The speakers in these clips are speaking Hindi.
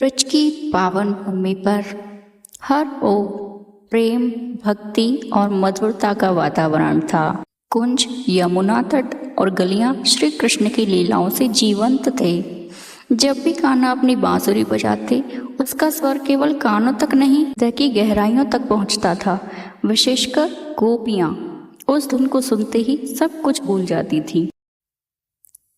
ब्रज की पावन भूमि पर हर ओर प्रेम, भक्ति और मधुरता का वातावरण था। कुंज, यमुना तट और गलियां श्री कृष्ण की लीलाओं से जीवंत थे। जब भी कान्हा अपनी बांसुरी बजाते, उसका स्वर केवल कानों तक नहीं, हृदय की गहराइयों तक पहुंचता था। विशेषकर गोपियां उस धुन को सुनते ही सब कुछ भूल जाती थीं।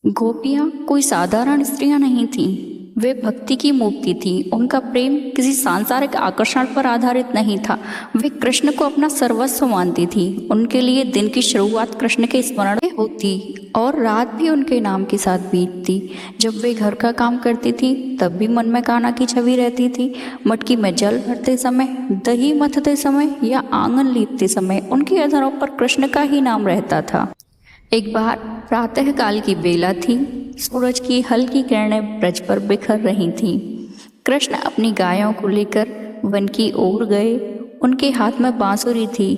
गोपियां कोई साधारण स्त्रियां नहीं थीं, वे भक्ति की मूर्ति थी। उनका प्रेम किसी सांसारिक आकर्षण पर आधारित नहीं था। वे कृष्ण को अपना सर्वस्व मानती थी। उनके लिए दिन की शुरुआत कृष्ण के स्मरण में होती और रात भी उनके नाम के साथ बीतती। जब वे घर का काम करती थी तब भी मन में कान्हा की छवि रहती थी। मटकी में जल भरते समय, दही मथते समय या आंगन लीपते समय उनकी अधरों पर कृष्ण का ही नाम रहता था। एक बार प्रातः काल की बेला थी। सूरज की हल्की किरणें ब्रज पर बिखर रही थीं। कृष्ण अपनी गायों को लेकर वन की ओर गए। उनके हाथ में बांसुरी थी।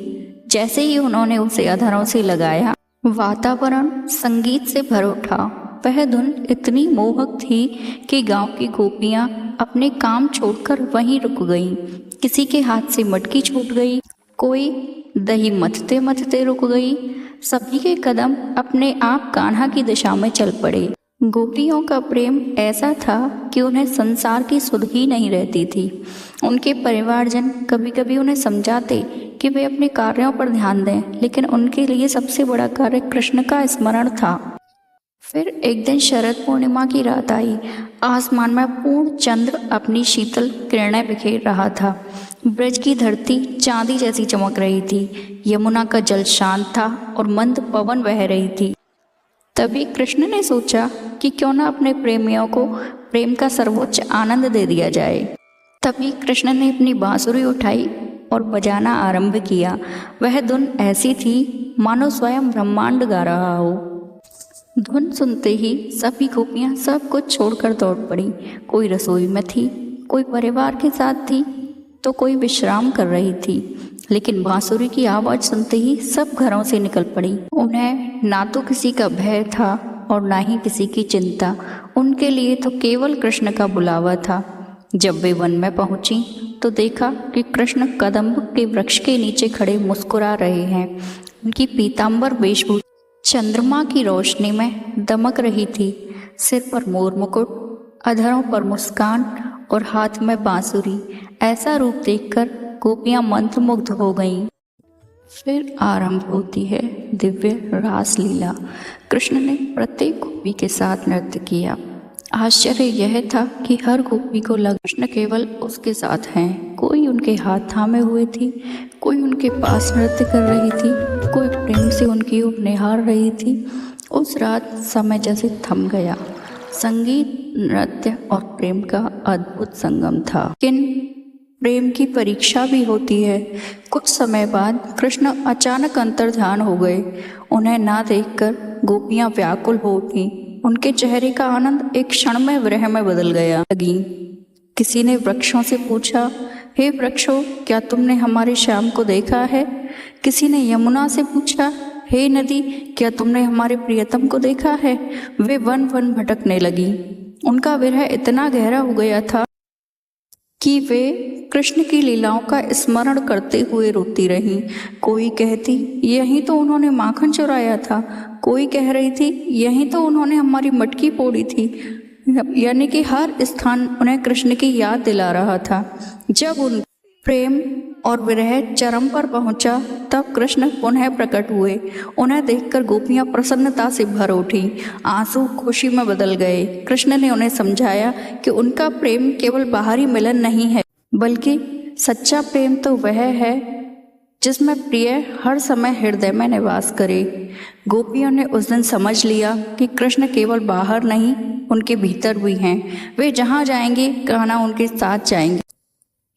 जैसे ही उन्होंने उसे अधरों से लगाया, वातावरण संगीत से भर उठा। वह धुन इतनी मोहक थी कि गांव की गोपियां अपने काम छोड़कर वहीं रुक गईं। किसी के हाथ से मटकी छूट गई, कोई दही मथते मथते रुक गई। सभी के कदम अपने आप कान्हा की दिशा में चल पड़े। गोपियों का प्रेम ऐसा था कि उन्हें संसार की सुध ही नहीं रहती थी। उनके परिवारजन कभी कभी उन्हें समझाते कि वे अपने कार्यों पर ध्यान दें, लेकिन उनके लिए सबसे बड़ा कार्य कृष्ण का स्मरण था। फिर एक दिन शरद पूर्णिमा की रात आई। आसमान में पूर्ण चंद्र अपनी शीतल किरणें बिखेर रहा था। ब्रज की धरती चांदी जैसी चमक रही थी। यमुना का जल शांत था और मंद पवन बह रही थी। तभी कृष्ण ने सोचा कि क्यों न अपने प्रेमियों को प्रेम का सर्वोच्च आनंद दे दिया जाए। तभी कृष्ण ने अपनी बांसुरी उठाई और बजाना आरंभ किया। वह धुन ऐसी थी मानो स्वयं ब्रह्मांड गा रहा हो। धुन सुनते ही सभी गोपियां सब कुछ छोड़कर दौड़ पड़ी। कोई रसोई में थी, कोई परिवार के साथ थी, तो कोई विश्राम कर रही थी। लेकिन बांसुरी की आवाज़ सुनते ही सब घरों से निकल पड़ी। उन्हें ना तो किसी का भय था और ना ही किसी की चिंता। उनके लिए तो केवल कृष्ण का बुलावा था। जब वे वन में पहुंची तो देखा कि कृष्ण कदम्ब के वृक्ष के नीचे खड़े मुस्कुरा रहे हैं। उनकी पीतांबर वेशभूषा चंद्रमा की रोशनी में दमक रही थी। सिर पर मोर मुकुट, अधरों पर मुस्कान और हाथ में बांसुरी। ऐसा रूप देखकर गोपियां मंत्रमुग्ध हो गईं। फिर आरंभ होती है दिव्य रास लीला। कृष्ण ने प्रत्येक गोपी के साथ नृत्य किया। आश्चर्य यह था कि हर गोपी को लगा कृष्ण केवल उसके साथ हैं। कोई उनके हाथ थामे हुए थी, कोई उनके पास नृत्य कर रही थी, कोई प्रेम से उनकी ओर निहार रही थी। उस रात समय जैसे थम गया। संगीत, नृत्य और प्रेम का अद्भुत संगम था। लेकिन प्रेम की परीक्षा भी होती है। कुछ समय बाद कृष्ण अचानक अंतर्ध्यान हो गए। उन्हें ना देखकर गोपियां व्याकुल हो उठीं। उनके चेहरे का आनंद एक क्षण में विरह में बदल गया। किसी ने वृक्षों से पूछा, हे वृक्षों, क्या तुमने हमारे श्याम को देखा है? किसी ने यमुना से पूछा, हे नदी, क्या तुमने हमारे प्रियतम को देखा है? वे वन वन भटकने लगी। उनका विरह इतना गहरा हो गया था कि वे कृष्ण की लीलाओं का स्मरण करते हुए रोती रहीं। कोई कहती, यहीं तो उन्होंने माखन चुराया था। कोई कह रही थी, यहीं तो उन्होंने हमारी मटकी फोड़ी थी। यानी कि हर स्थान उन्हें कृष्ण की याद दिला रहा था। जब उन प्रेम और विरह चरम पर पहुंचा, तब कृष्ण पुनः प्रकट हुए। उन्हें देखकर गोपियां प्रसन्नता से भर उठी। आंसू खुशी में बदल गए। कृष्ण ने उन्हें समझाया कि उनका प्रेम केवल बाहरी मिलन नहीं है, बल्कि सच्चा प्रेम तो वह है जिसमें प्रिय हर समय हृदय में निवास करे। गोपियों ने उस दिन समझ लिया कि कृष्ण केवल बाहर नहीं, उनके भीतर भी हैं। वे जहाँ जाएंगे कान्हा उनके साथ जाएंगे।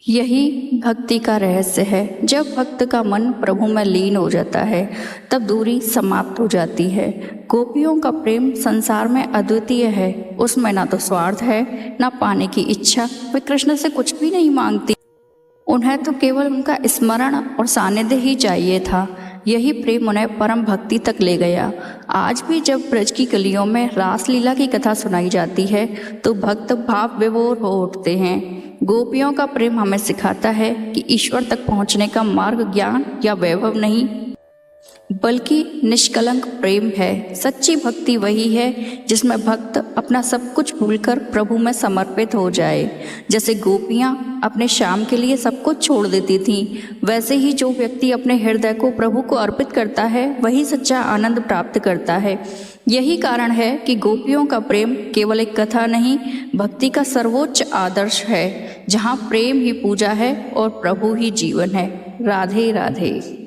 यही भक्ति का रहस्य है। जब भक्त का मन प्रभु में लीन हो जाता है, तब दूरी समाप्त हो जाती है। गोपियों का प्रेम संसार में अद्वितीय है। उसमें ना तो स्वार्थ है, ना पाने की इच्छा। वे कृष्ण से कुछ भी नहीं मांगती। उन्हें तो केवल उनका स्मरण और सानिध्य ही चाहिए था। यही प्रेम उन्हें परम भक्ति तक ले गया। आज भी जब ब्रज की गलियों में रासलीला की कथा सुनाई जाती है तो भक्त भाव विभोर हो उठते हैं। गोपियों का प्रेम हमें सिखाता है कि ईश्वर तक पहुंचने का मार्ग ज्ञान या वैभव नहीं बल्कि निष्कलंक प्रेम है। सच्ची भक्ति वही है जिसमें भक्त अपना सब कुछ भूलकर प्रभु में समर्पित हो जाए। जैसे गोपियाँ अपने श्याम के लिए सब कुछ छोड़ देती थीं, वैसे ही जो व्यक्ति अपने हृदय को प्रभु को अर्पित करता है वही सच्चा आनंद प्राप्त करता है। यही कारण है कि गोपियों का प्रेम केवल एक कथा नहीं, भक्ति का सर्वोच्च आदर्श है, जहाँ प्रेम ही पूजा है और प्रभु ही जीवन है। राधे राधे।